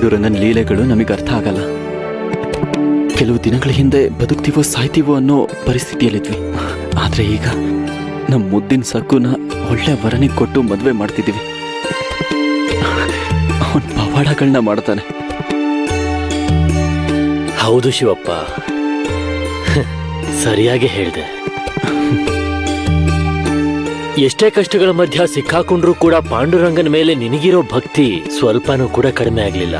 ಪಾಂಡುರಂಗನ ಲೀಲೆಗಳು ನಮಗೆ ಅರ್ಥ ಆಗಲ್ಲ. ಕೆಲವು ದಿನಗಳ ಹಿಂದೆ ಬದುಕ್ತೀವೋ ಸಾಯ್ತೀವೋ ಅನ್ನೋ ಪರಿಸ್ಥಿತಿಯಲ್ಲಿದ್ವಿ. ಆದ್ರೆ ಈಗ ನಮ್ಮ ಮುದ್ದಿನ ಸಕ್ಕುನ ಒಳ್ಳೆ ವರನಿಗೆ ಕೊಟ್ಟು ಮದುವೆ ಮಾಡ್ತಿದ್ದೀವಿ. ಅವನ್ ಪವಾಡಗಳನ್ನ ಮಾಡ್ತಾನೆ. ಹೌದು ಶಿವಪ್ಪ, ಸರಿಯಾಗಿ ಹೇಳಿದೆ. ಎಷ್ಟೇ ಕಷ್ಟಗಳ ಮಧ್ಯ ಸಿಕ್ಕಾಕೊಂಡ್ರೂ ಕೂಡ ಪಾಂಡುರಂಗನ ಮೇಲೆ ನಿನಗಿರೋ ಭಕ್ತಿ ಸ್ವಲ್ಪನೂ ಕೂಡ ಕಡಿಮೆ ಆಗ್ಲಿಲ್ಲ.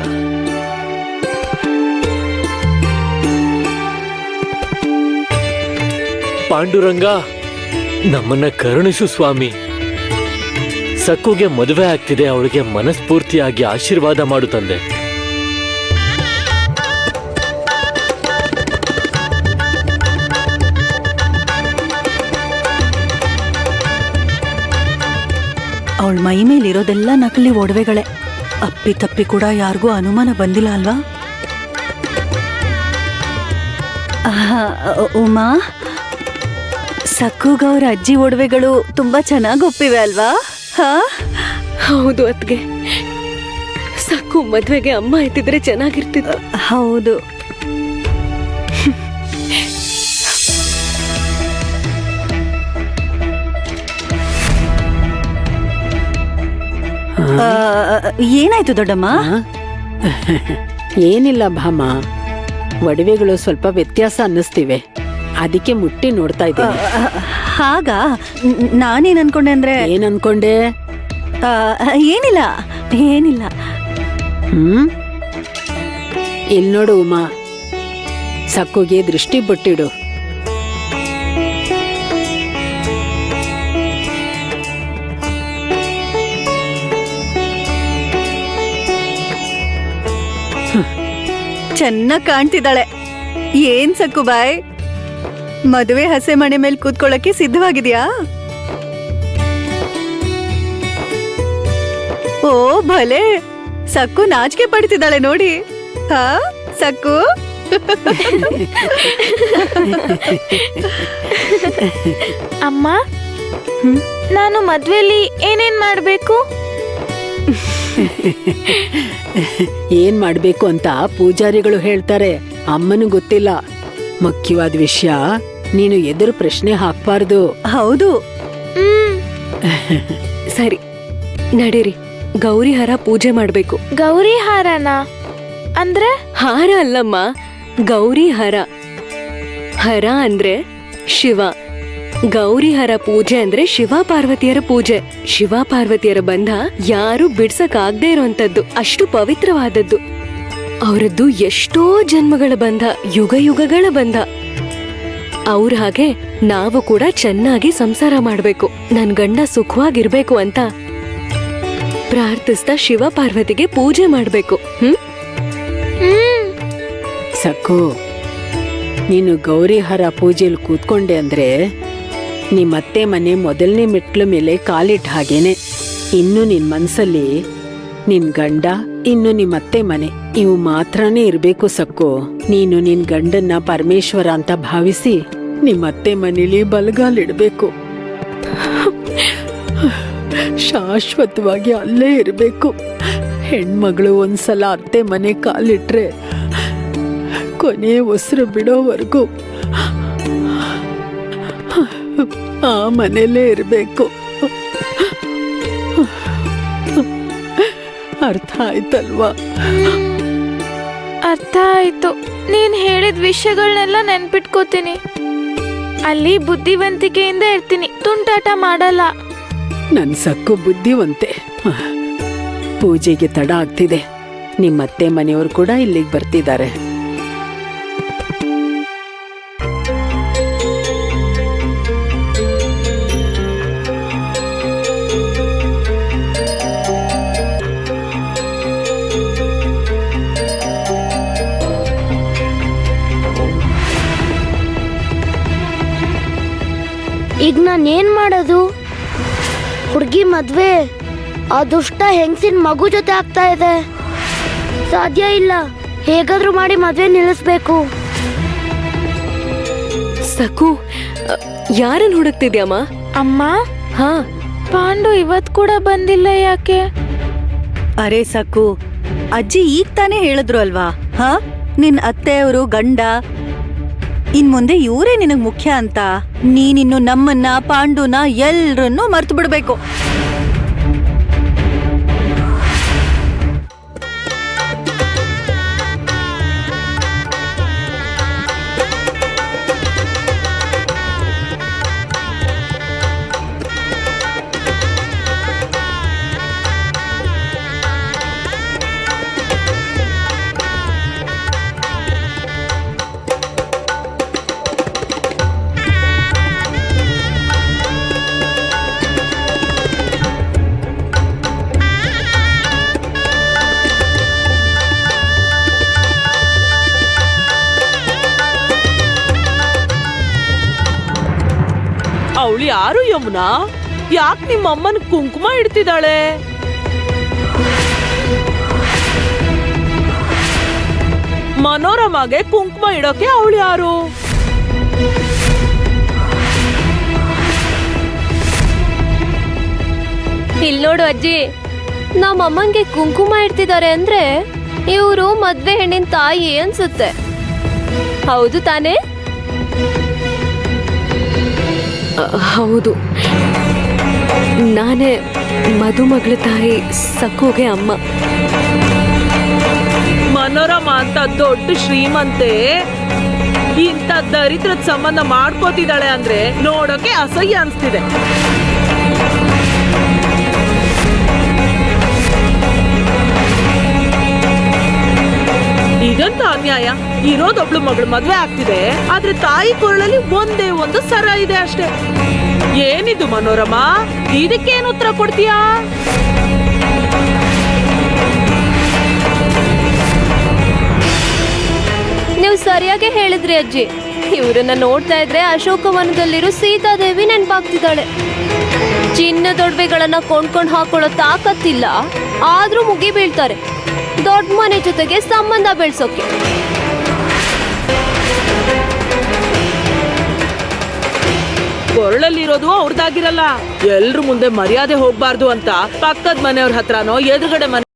ಪಾಂಡುರಂಗ, ನಮ್ಮನ್ನ ಕರುಣಿಸು ಸ್ವಾಮಿ. ಸಕ್ಕುಗೆ ಮದುವೆ ಆಗ್ತಿದೆ, ಅವಳಿಗೆ ಮನಸ್ಫೂರ್ತಿಯಾಗಿ ಆಶೀರ್ವಾದ ಮಾಡು ತಂದೆ. ಅವಳ ಮೈ ಮೇಲಿರೋದೆಲ್ಲ ನಕಲಿ ಒಡವೆಗಳೇ. ಅಪ್ಪಿ ತಪ್ಪಿ ಕೂಡ ಯಾರಿಗೂ ಅನುಮಾನ ಬಂದಿಲ್ಲ ಅಲ್ವಾ? ಉಮಾ, ಸಕ್ಕುಗ ಅವ್ರ ಅಜ್ಜಿ ಒಡವೆಗಳು ತುಂಬಾ ಚೆನ್ನಾಗಿ ಒಪ್ಪಿವೆ ಅಲ್ವಾ? ಹೌದು ಅತ್ಗೆ, ಸಕ್ಕು ಮದ್ವೆಗೆ ಅಮ್ಮ ಇದ್ದಿದ್ರೆ ಚೆನ್ನಾಗಿರ್ತಿತ್ತು. ಹೌದು. ಏನಾಯ್ತು ದೊಡ್ಡಮ್ಮ? ಏನಿಲ್ಲ ಭಾಮ, ಒಡವೆಗಳು ಸ್ವಲ್ಪ ವ್ಯತ್ಯಾಸ ಅನ್ನಿಸ್ತಿವೆ, ಅದಕ್ಕೆ ಮುಟ್ಟಿ ನೋಡ್ತಾ ಇದ್ದೀನಿ. ಹಾಗಾ? ನಾನೇನ್ ಅನ್ಕೊಂಡೆ ಅಂದ್ರೆ. ಏನ್ ಅನ್ಕೊಂಡೆ? ಏನಿಲ್ಲ ಏನಿಲ್ಲ. ಇಲ್ ನೋಡು ಉಮಾ, ಸಕ್ಕುಗೆ ದೃಷ್ಟಿ ಬೊಟ್ಟಿಡು. ಚೆನ್ನಾಗ್ ಕಾಣ್ತಿದ್ದಾಳೆ. ಏನ್ ಸಕ್ಕು ಬಾಯ್, ಮದುವೆ ಹಸೆ ಮನೆ ಮೇಲೆ ಕೂತ್ಕೊಳ್ಳಕ್ಕೆ ಸಿದ್ಧವಾಗಿದ್ಯಾ? ಓ ಭಲೆ, ಸಕ್ಕು ನಾಚಿಕೆ ಪಡ್ತಿದ್ದಾಳೆ ನೋಡಿ. ಹಾ ಸಕ್ಕು? ಅಮ್ಮ, ನಾನು ಮದ್ವೆಲಿ ಏನೇನ್ ಮಾಡ್ಬೇಕು? ಏನ್ ಮಾಡ್ಬೇಕು ಅಂತ ಪೂಜಾರಿಗಳು ಹೇಳ್ತಾರೆ, ಅಮ್ಮನು ಗೊತ್ತಿಲ್ಲ. ಮುಖ್ಯವಾದ ವಿಷಯ, ನೀನು ಎದುರು ಪ್ರಶ್ನೆ ಹಾಕ್ಬಾರ್ದು. ಹೌದು. ಸರಿ ನಡೀರಿ, ಗೌರಿ ಹಾರ ಪೂಜೆ ಮಾಡ್ಬೇಕು. ಗೌರಿ ಹಾರನಾ? ಅಂದ್ರೆ? ಹಾರ ಅಲ್ಲಮ್ಮ, ಗೌರಿ ಹಾರ. ಹರ ಅಂದ್ರೆ ಶಿವ, ಗೌರಿ ಹರ ಪೂಜೆ ಅಂದ್ರೆ ಶಿವ ಪಾರ್ವತಿಯರ ಪೂಜೆ. ಶಿವ ಪಾರ್ವತಿಯರ ಬಂಧ ಯಾರು ಬಿಡ್ಸಕ್ ಆಗದೆ ಇರುವಂತದ್ದು, ಅಷ್ಟು ಪವಿತ್ರವಾದದ್ದು. ಅವರದ್ದು ಎಷ್ಟೋ ಜನ್ಮಗಳ ಬಂಧ, ಯುಗ ಯುಗಗಳ ಬಂಧ. ಅವ್ರ ಹಾಗೆ ನಾವು ಕೂಡ ಚೆನ್ನಾಗಿ ಸಂಸಾರ ಮಾಡ್ಬೇಕು, ನನ್ ಗಂಡ ಸುಖವಾಗಿರ್ಬೇಕು ಅಂತ ಪ್ರಾರ್ಥಿಸ್ತಾ ಶಿವ ಪಾರ್ವತಿಗೆ ಪೂಜೆ ಮಾಡ್ಬೇಕು. ಸಕ್ಕು, ನೀನು ಗೌರಿ ಹರ ಪೂಜೆಯಲ್ಲಿ ಕೂತ್ಕೊಂಡೆ ಅಂದ್ರೆ ನಿಮ್ಮತ್ತೆ ಮನೆ ಮೊದಲನೇ ಮೆಟ್ಲ ಮೇಲೆ ಕಾಲಿಟ್ಟ ಹಾಗೇನೆ. ಇನ್ನು ನಿನ್ ಮನ್ಸಲ್ಲಿ ನಿನ್ ಗಂಡ, ಇನ್ನು ನಿಮ್ಮತ್ತೆ ಮನೆ, ಇವು ಮಾತ್ರನೇ ಇರ್ಬೇಕು ಸಕ್ಕು. ನೀನು ನಿನ್ ಗಂಡನ್ನ ಪರಮೇಶ್ವರ ಅಂತ ಭಾವಿಸಿ ನಿಮ್ಮತ್ತೆ ಮನೇಲಿ ಬಲಗಾಲಿಡ್ಬೇಕು. ಶಾಶ್ವತವಾಗಿ ಅಲ್ಲೇ ಇರ್ಬೇಕು. ಹೆಣ್ಮಗಳು ಒಂದ್ಸಲ ಅತ್ತೆ ಮನೆ ಕಾಲಿಟ್ರೆ ಕೊನೆ ಉಸಿರು ಬಿಡೋವರೆಗೂ ಆ ಮನೇಲೇ ಇರ್ಬೇಕು. ಅರ್ಥ ಆಯ್ತಲ್ವಾ? ಅರ್ಥ ಆಯ್ತು. ನೀನ್ ಹೇಳಿದ ವಿಷಯಗಳನ್ನೆಲ್ಲ ನೆನ್ಪಿಟ್ಕೋತೀನಿ. ಅಲ್ಲಿ ಬುದ್ಧಿವಂತಿಕೆಯಿಂದ ಇರ್ತೀನಿ, ತುಂಟಾಟ ಮಾಡಲ್ಲ. ನನ್ ಸಕ್ಕು ಬುದ್ಧಿವಂತೆ. ಪೂಜೆಗೆ ತಡ ಆಗ್ತಿದೆ, ನಿಮ್ಮತ್ತೆ ಮನೆಯವರು ಕೂಡ ಇಲ್ಲಿಗೆ ಬರ್ತಿದ್ದಾರೆ. ಈಗ ನಾನೇನ್ ಮಾಡೋದು? ಹುಡುಗಿ ಮದ್ವೆ ಆ ದುಷ್ಟ ಹೆಂಗಸಿನ ಮಗು ಜೊತೆ ಆಗ್ತಾ ಇದೆ. ಸಾಧ್ಯ ಇಲ್ಲ, ಹೇಗಾದ್ರೂ ಮಾಡಿ ಮದ್ವೆ ನಿಲ್ಲಿಸ್ಬೇಕು. ಸಕು, ಯಾರನ್ನ ಹುಡುಕ್ತಿದ್ಯಮ್ಮ? ಅಮ್ಮ, ಹಾ, ಪಾಂಡು ಇವತ್ ಕೂಡ ಬಂದಿಲ್ಲ, ಯಾಕೆ? ಅರೆ ಸಕ್ಕು, ಅಜ್ಜಿ ಈಗ ತಾನೇ ಹೇಳಿದ್ರು ಅಲ್ವಾ ಹ ನಿನ್ ಅತ್ತೆಯವರು ಗಂಡ ಇನ್ ಮುಂದೆ ಇವರೇ ನಿನಗ್ ಮುಖ್ಯ ಅಂತ. ನೀನಿನ್ನು ನಮ್ಮನ್ನ ಪಾಂಡುನ ಎಲ್ರನ್ನೂ ಮರ್ತು ಬಿಡ್ಬೇಕು. ಅವಳು ಯಾರು ಯಮುನಾ? ಯಾಕೆ ನಿಮ್ಮಮ್ಮನ ಕುಂಕುಮ ಇಡ್ತಿದ್ದಾಳೆ? ಮನೋರಮಗೆ ಕುಂಕುಮ ಇಡೋಕೆ ಅವಳು ಯಾರು? ಇಲ್ ನೋಡು ಅಜ್ಜಿ, ನಮ್ಮಮ್ಮಂಗೆ ಕುಂಕುಮ ಇಡ್ತಿದ್ದಾರೆ ಅಂದ್ರೆ ಇವರು ಮದ್ವೆ ಹೆಣ್ಣಿನ ತಾಯಿ ಅನ್ಸುತ್ತೆ. ಹೌದು ತಾನೇ? ಹೌದು, ನಾನೇ ಮದುಮಗಳ ತಾಯಿ ಸಕ್ಕುಗೆ ಅಮ್ಮ. ಮನೋರಮ ಅಂತ ದೊಡ್ಡ ಶ್ರೀಮಂತೆ ಇಂಥ ದರಿದ್ರದ ಸಂಬಂಧ ಮಾಡ್ಕೋತಿದ್ದಾಳೆ ಅಂದ್ರೆ ನೋಡೋಕೆ ಅಸಹ್ಯ ಅನ್ಸ್ತಿದೆ. ಇದಂತ ಅನ್ಯಾಯ. ಇರೋದೊಬ್ಳು ಮಗಳು ಮದ್ವೆ ಆಗ್ತಿದೆ, ಆದ್ರೆ ತಾಯಿ ಕೊರಳಲ್ಲಿ ಒಂದೇ ಒಂದು ಸರ ಇದೆ ಅಷ್ಟೇ. ಏನಿದು ಮನೋರಮ? ಇದಕ್ಕೇನು ಉತ್ತರ ಕೊಡ್ತೀಯಾ? ನೀವು ಸರಿಯಾಗಿ ಹೇಳಿದ್ರಿ ಅಜ್ಜಿ. ಇವ್ರನ್ನ ನೋಡ್ತಾ ಇದ್ರೆ ಅಶೋಕವನದಲ್ಲಿರೋ ಸೀತಾದೇವಿ ನೆನ್ಪಾಗ್ತಿದ್ದಾಳೆ. ಚಿನ್ನದೊಡವೆಗಳನ್ನ ಕೊಂಡ್ಕೊಂಡು ಹಾಕೊಳ್ಳೋ ತಾಕತ್ತಿಲ್ಲ, ಆದ್ರೂ ಮುಗಿ ಬೀಳ್ತಾರೆ ದೊಡ್ಡ ಮನೆ ಜೊತೆಗೆ ಸಂಬಂಧ ಬೆಳ್ಸೋಕೆ. ಕೊರಳಲ್ಲಿರೋದು ಅವ್ರದಾಗಿರಲ್ಲ. ಎಲ್ರು ಮುಂದೆ ಮರ್ಯಾದೆ ಹೋಗ್ಬಾರ್ದು ಅಂತ ಪಕ್ಕದ ಮನೆಯವ್ರ ಹತ್ರನೋ ಎದುರುಗಡೆ ಮನೆ